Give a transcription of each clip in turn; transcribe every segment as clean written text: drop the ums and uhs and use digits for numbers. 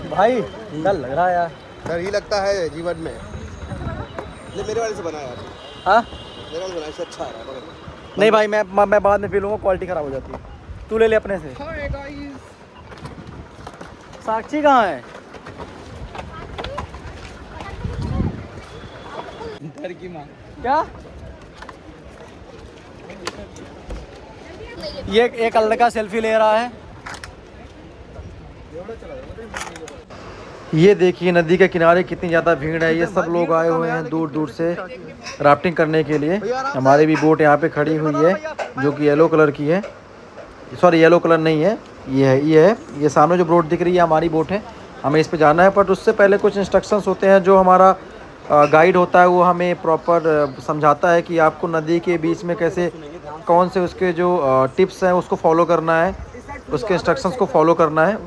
भाई डर लग रहा है यार। डर ही लगता है जीवन में। ये मेरे वाले से बना यार। हाँ मेरे वाले से बना, इससे अच्छा है पकड़। नहीं भाई, मैं बाद में पी लूँगा, क्वालिटी ख़राब हो जाती है। तू ले ले अपने से। साक्षी कहाँ है? डर की माँ क्या ये एक लड़का सेल्फी ले रहा है। ये देखिए नदी के किनारे कितनी ज़्यादा भीड़ है। ये सब लोग आए हुए हैं दूर दूर से राफ्टिंग करने के लिए। हमारी भी बोट यहाँ पे खड़ी हुई है जो कि येलो कलर की है। सॉरी येलो कलर नहीं है, ये सामने जो बोट दिख रही है हमारी बोट है। हमें इस पे जाना है, बट उससे पहले कुछ इंस्ट्रक्शंस होते हैं जो हमारा गाइड होता है वो हमें प्रॉपर समझाता है कि आपको नदी के बीच में कैसे, कौन से उसके जो टिप्स हैं उसको फॉलो करना है, उसके इंस्ट्रक्शंस को फॉलो करना है,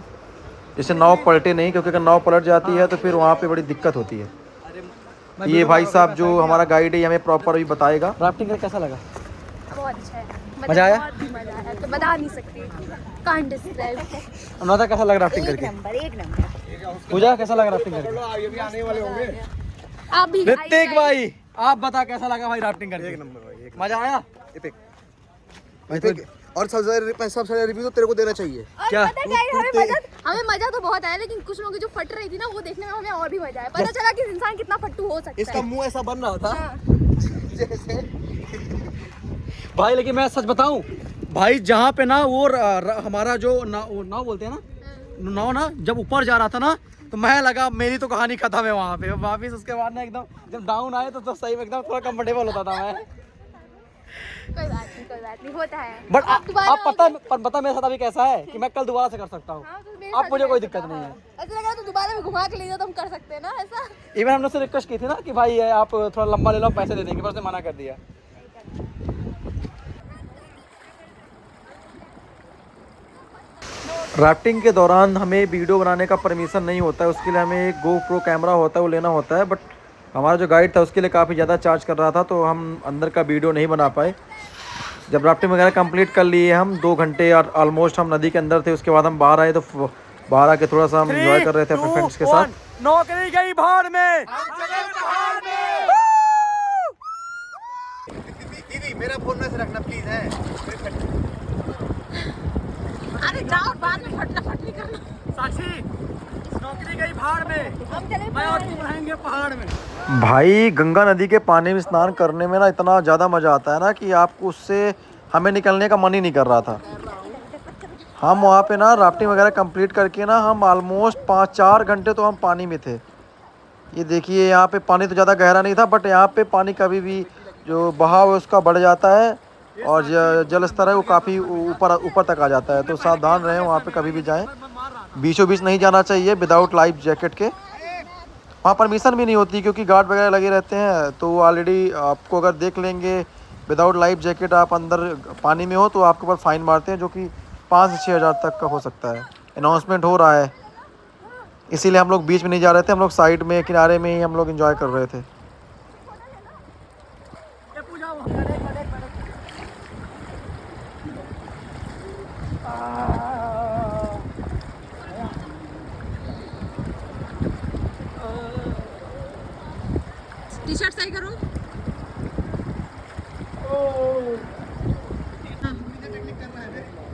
जिससे नाव पलटे नहीं, क्योंकि अगर नाव पलट जाती है तो फिर वहाँ पे बड़ी दिक्कत होती है। ये भाई साहब जो हमारा गाइड है हमें प्रॉपर अभी बताएगा। राफ्टिंग करके कैसा लगा? बहुत अच्छा है। मजा आया? बहुत ही मजा आया, तो बता नहीं सकती, कांट डिस्क्राइब। अनुराधा कैसा लगा राफ्टिंग करके? एक नंबर। पूजा कैसा लगा राफ्टिंग करके? ये भी आने वाले होंगे। आप भी ऋतिक भाई आप बता कैसा लगा भाई राफ्टिंग करके? एक नंबर भाई, एक मजा आया? एपिक। एपिक। और सबसे ज्यादा रिव्यू तो तेरे को देना चाहिए। क्या? हमें मजा तो बहुत आया, लेकिन कुछ लोगों की जो फट रही थी ना वो देखने में हमें और भी मजा आया। पता चला कि इंसान कितना फट्टू हो सकता है। इसका मुंह ऐसा बन रहा था हाँ। जैसे भाई लेकिन मैं सच बताऊं भाई, जहाँ पे ना वो हमारा जो नाव बोलते हैं ना, नाव ना जब ऊपर जा रहा था ना तो मैं लगा मेरी तो कहानी खत्म है वहाँ पे। वापिस उसके बाद ना एकदम जब डाउन आए तो सही में एकदम थोड़ा कंफर्टेबल होता था मैं। कोई बात नहीं होता है। बट आप पता मेरे साथ अभी कैसा है कि मैं कल दोबारा से कर सकता हूँ। हाँ, तो मेरे अब साथ मुझे भी कोई कर दिक्कत सकता नहीं है। है। ऐसा लगा तो दोबारा में घुमा के ले जाओ तो हम कर सकते हैं ना ऐसा। इवन हमने उससे रिक्वेस्ट की थी ना कि भाई आप थोड़ा लंबा ले लो, पैसे दे देंगे, पर उसने मना कर दिया। राफ्टिंग के दौरान हमें वीडियो बनाने का परमिशन नहीं होता है, उसके लिए हमें एक GoPro कैमरा होता है वो लेना होता है। बट हमारा जो गाइड था उसके लिए काफ़ी ज़्यादा चार्ज कर रहा था तो हम अंदर का वीडियो नहीं बना पाए। जब राफ्टिंग वगैरह कंप्लीट कर लिए हम 2 घंटे और ऑलमोस्ट हम नदी के अंदर थे, उसके बाद हम बाहर आए तो बाहर आके थोड़ा सा हम एंजॉय कर रहे थे अपने फ्रेंड्स के साथ। नौकरी गई भाड़ में। दीदी मेरा फोन में से रखना प्लीज है। अरे जाओ बाद में फट नहीं करना। साक्षी नौकरी गई भाड़ में, हम चले मैं और तुम रहेंगे पहाड़ में। भाई गंगा नदी के पानी में स्नान करने में ना इतना ज़्यादा मज़ा आता है ना कि आपको उससे हमें निकलने का मन ही नहीं कर रहा था। हम वहाँ पे ना राफ्टिंग वगैरह कंप्लीट करके ना हम ऑलमोस्ट 5-4 घंटे तो हम पानी में थे। ये देखिए यहाँ पे पानी तो ज़्यादा गहरा नहीं था, बट यहाँ पे पानी कभी भी जो बहाव है उसका बढ़ जाता है और जल स्तर है वो काफ़ी ऊपर तक आ जाता है। तो सावधान रहें, वहाँ पे कभी भी जाएं, बीचों बीच नहीं जाना चाहिए विदाउट लाइफ जैकेट के। वहाँ परमिशन भी नहीं होती क्योंकि गार्ड वगैरह लगे रहते हैं, तो ऑलरेडी आपको अगर देख लेंगे विदाउट लाइफ जैकेट आप अंदर पानी में हो तो आपके ऊपर फ़ाइन मारते हैं, जो कि 5 से 6 हज़ार तक का हो सकता है। अनाउंसमेंट हो रहा है, इसीलिए हम लोग बीच में नहीं जा रहे थे, हम लोग साइड में किनारे में ही हम लोग एंजॉय कर रहे थे। टी-शर्ट सही करो।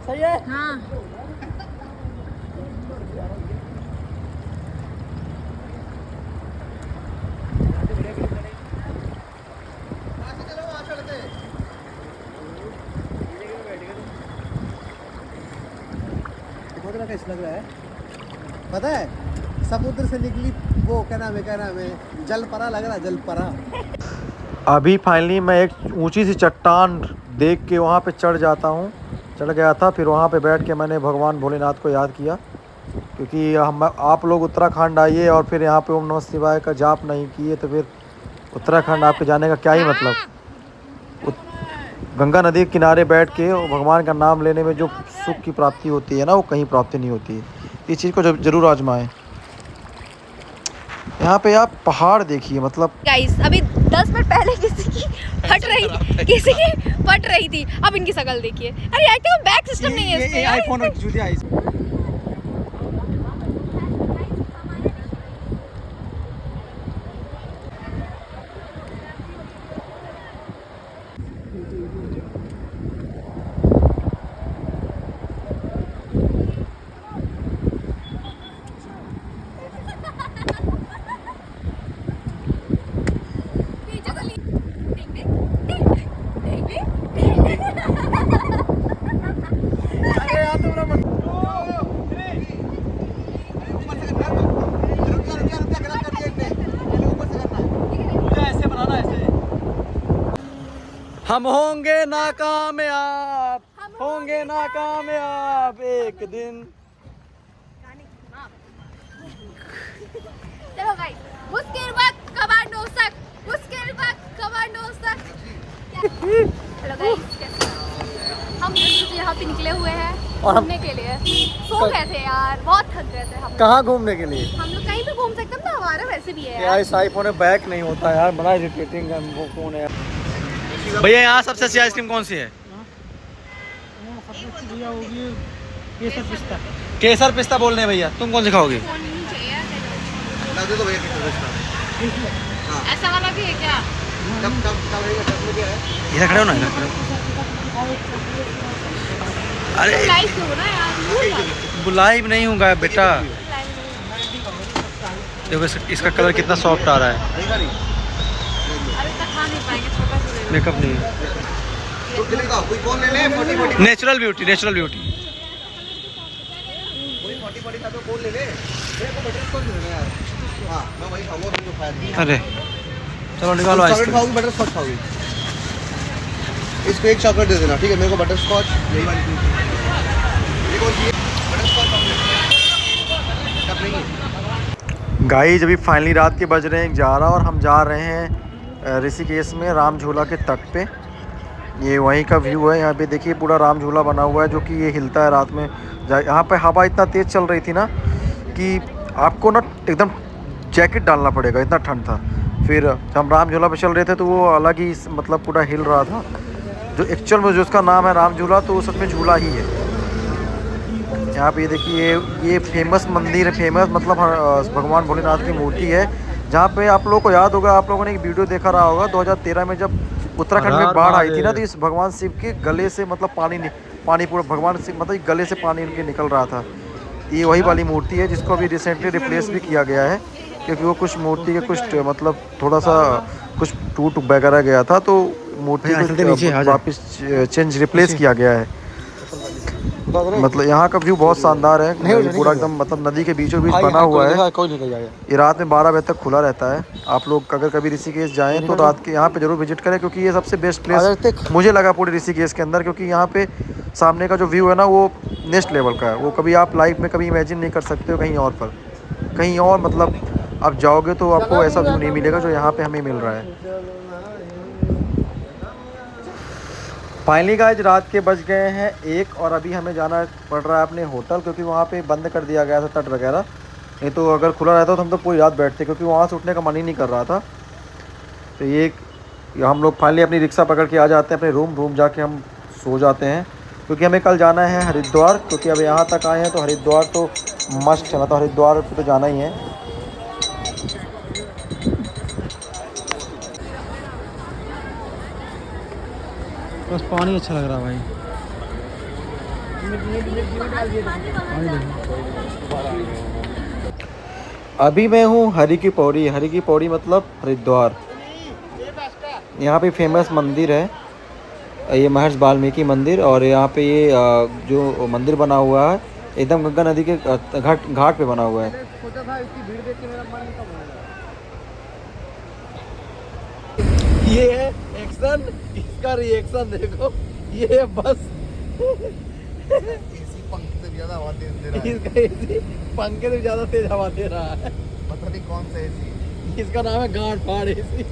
सही है। हाँ लग रहा है, पता है समुद्र से निकली वो क्या नाम है जलपरा लग रहा है, जलपरा। अभी फाइनली मैं एक ऊंची सी चट्टान देख के वहाँ पे चढ़ गया था। फिर वहाँ पे बैठ के मैंने भगवान भोलेनाथ को याद किया, क्योंकि आप लोग उत्तराखंड आइए और फिर यहाँ पे ओम नमः शिवाय का जाप नहीं किए तो फिर उत्तराखंड आपके जाने का क्या ही मतलब। गंगा नदी के किनारे बैठ के भगवान का नाम लेने में जो सुख की प्राप्ति होती है ना, वो कहीं प्राप्ति नहीं होती है। इस चीज़ को जरूर आजमाएं। यहाँ पे आप पहाड़ देखिए, मतलब गाइस अभी 10 मिनट पहले किसी की फट रही थी, अब इनकी शक्ल देखिए। अरे यार क्या बैक सिस्टम नहीं है इसमें। आईफोन और चूतिया हम होंगे नाकामयाब, होंगे नाकामयाब एक दिन। चलो गाइस, मुश्किल वक्त कमांडो सक, मुश्किल वक्त कमांडो सक। हेलो गाइस, कैसे हो? हम यहाँ पे निकले हुए हैं और हम- घूमने के लिए। सो गए थे यार, बहुत थक गए थे हम। कहाँ घूमने के लिए? हम लोग कहीं पे घूम सकते हैं ना, हमारा वैसे भी है यार इस आईफोन में बैक नहीं होता यार, बड़ा इरिटेटिंग है वो फोन है। भैया यहाँ सबसे अच्छी आइसक्रीम कौन सी है? केसर पिस्ता बोल रहे हैं भैया, तुम कौन सी खाओगे? फोन नहीं चाहिए दे दो भैया कितना रिश्ता। ऐसा वाला भी है क्या? कब रहेगा, कब में क्या है? इधर खड़े हो ना, इधर खड़े हो। अरे लाइव क्यों ना यार, बुलाई नहीं हूँ बेटा। देखो इसका कलर कितना सॉफ्ट आ रहा है। अरे तक खा नहीं पाएंगे, छोटा सा मेकअप नहीं, तो चलेगा, कोई कौन ले ले 40 नेचुरल ब्यूटी, नेचुरल ब्यूटी। कोई 40 का तो कौन ले ले, मेरे को बटर स्कॉच दे देना यार। हाँ मैं वही खाऊंगा, तुम जो खाया था। अरे चलो निकालो चॉकलेट आइसक्रीम। खाओगी, बटर स्कॉच खाओगी? इसको एक चॉकलेट दे देना, ठीक है? मेरे को बटर स्कॉच, यही वाली चीज़। ये कौन सी है? Butterscotch chocolate. कब नहीं है? गाइस अभी फाइनली रात के बज रहे हैं 11 और हम जा रहे हैं ऋषिकेश में राम झूला के तट पे। ये वहीं का व्यू है। यहाँ पे देखिए पूरा राम झूला बना हुआ है जो कि ये हिलता है रात में। यहाँ पे हवा इतना तेज़ चल रही थी ना कि आपको ना एकदम जैकेट डालना पड़ेगा, इतना ठंड था। फिर हम राम झूला पे चल रहे थे तो वो अलग ही मतलब पूरा हिल रहा था। जो एक्चुअल में जो उसका नाम है राम झूला, तो वो सच में झूला ही है। यहाँ पे ये देखिए ये फेमस मंदिर है, फेमस मतलब भगवान भोलेनाथ की मूर्ति है। जहाँ पे आप लोगों को याद होगा, आप लोगों ने एक वीडियो देखा रहा होगा 2013 में जब उत्तराखंड में बाढ़ आई थी ना, तो इस भगवान शिव के गले से मतलब पानी पूरा भगवान शिव मतलब गले से पानी उनके निकल रहा था। ये वही वाली मूर्ति है जिसको अभी रिसेंटली रिप्लेस भी किया गया है, क्योंकि वो कुछ मूर्ति के कुछ मतलब थोड़ा सा कुछ टूट वगैरह गया था, तो मूर्ति को वापस चेंज रिप्लेस किया गया है। मतलब यहाँ का व्यू बहुत शानदार है, पूरा एकदम मतलब नदी के बीचों बीच बना हुआ है। ये रात में 12 बजे तक खुला रहता है। आप लोग अगर कभी ऋषिकेश जाएं तो रात के यहाँ पे जरूर विजिट करें, क्योंकि ये सबसे बेस्ट प्लेस मुझे लगा पूरे ऋषिकेश के अंदर, क्योंकि यहाँ पे सामने का जो व्यू है ना वो नेक्स्ट लेवल का है। वो कभी आप लाइफ में कभी इमेजिन नहीं कर सकते हो कहीं और पर, कहीं और मतलब आप जाओगे तो आपको ऐसा व्यू नहीं मिलेगा जो यहाँ पे हमें मिल रहा है। फाइनली गाइस रात के बज गए हैं 1 और अभी हमें जाना पड़ रहा है अपने होटल, क्योंकि वहाँ पे बंद कर दिया गया था तट वगैरह। नहीं तो अगर खुला रहता तो हम तो पूरी रात बैठते, क्योंकि वहाँ से उठने का मन ही नहीं कर रहा था। तो ये हम लोग फाइनली अपनी रिक्शा पकड़ के आ जाते हैं अपने रूम जाके हम सो जाते हैं, क्योंकि हमें कल जाना है हरिद्वार। क्योंकि अब यहाँ तक आए हैं तो हरिद्वार तो मस्ट है, मतलब हरिद्वार पर तो जाना ही है। बस पानी अच्छा लग रहा है भाई। अभी मैं हूँ हरि की पौड़ी मतलब हरिद्वार। यहाँ पे फेमस मंदिर है, ये महर्षि वाल्मीकि मंदिर। और यहाँ पे ये जो मंदिर बना हुआ है एकदम गंगा नदी के घाट पे बना हुआ है। ये है एक्शन, इसका रिएक्शन देखो। ये है बस एसी पंखे से ज्यादा हवा दे रहा है। इसका एसी पंखे से ज़्यादा तेज हवा दे रहा है। पता नहीं कौन सा एसी। इसका नाम है गांड फाड़ एसी।